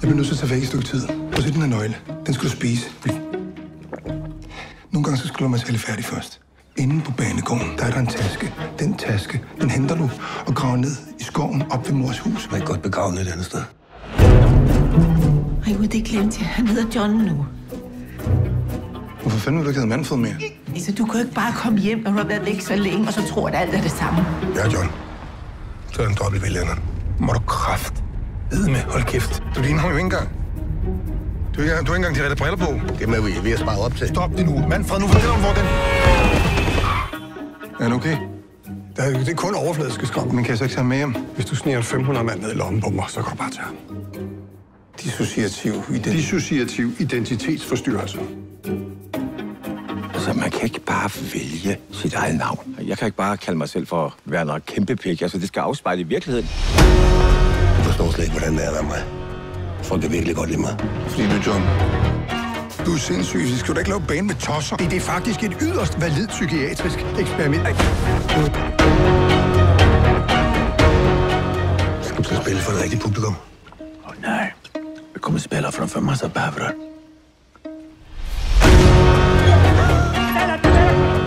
bliver nødt til at tage væk et stykke tid. Prøv at se den her nøgle. Den skal du spise. Nogle gange så skal du materiale færdig først. Inde på banegården, der er der en taske. Den taske, den henter du og graver ned i skoven op ved mors hus. Man er godt begravet et andet sted. Ej, det glemte jeg. Han hedder John nu. Hvorfor fanden vil du ikke have Manfred mere? Altså, du kan jo ikke bare komme hjem, og du har været væk så længe, og så tror, at alt er det samme. Ja, John. Så er den dobbelt vælgerne. Må du kraft. Med, hold kæft. Du ligner ham jo ikke engang. Du har ikke engang de rette briller på. Det er vi ved at spare op til. Stop det nu. Manfred, nu fortæl om, hvor den... Er den okay? Det er kun overfladiske skrab. Men kan jeg så ikke tage med hjem? Hvis du sniger 500 mand ned i lommen på mig, så kan du bare tage ham. Dissociativ identitetsforstyrrelse. Altså, man kan ikke bare vælge sit eget navn. Jeg kan ikke bare kalde mig selv for Werner Kæmpepik. Altså, det skal afspejle i virkeligheden. Jeg forstår slet ikke, hvordan det er ved mig. Folk kan virkelig godt lide mig. Fordi du, John, du er sindssyg. Så skal du ikke lave bane med tosser. Det er faktisk et yderst validt psykiatrisk eksperiment. Skal du til at spille for det rigtige publikum? Nej. Vi kommer spela från för massa bävrar.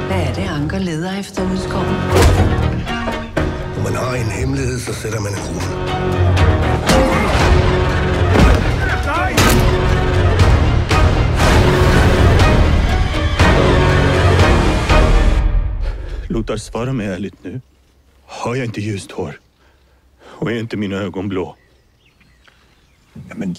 Hvad er det, Anker leder efter ude i skoven? Når man har en hemmelighed, så sætter man en krone. Lothar, svara mig ärligt nu. Har jag inte ljust hår? Och är inte mina ögon blå? Jamen,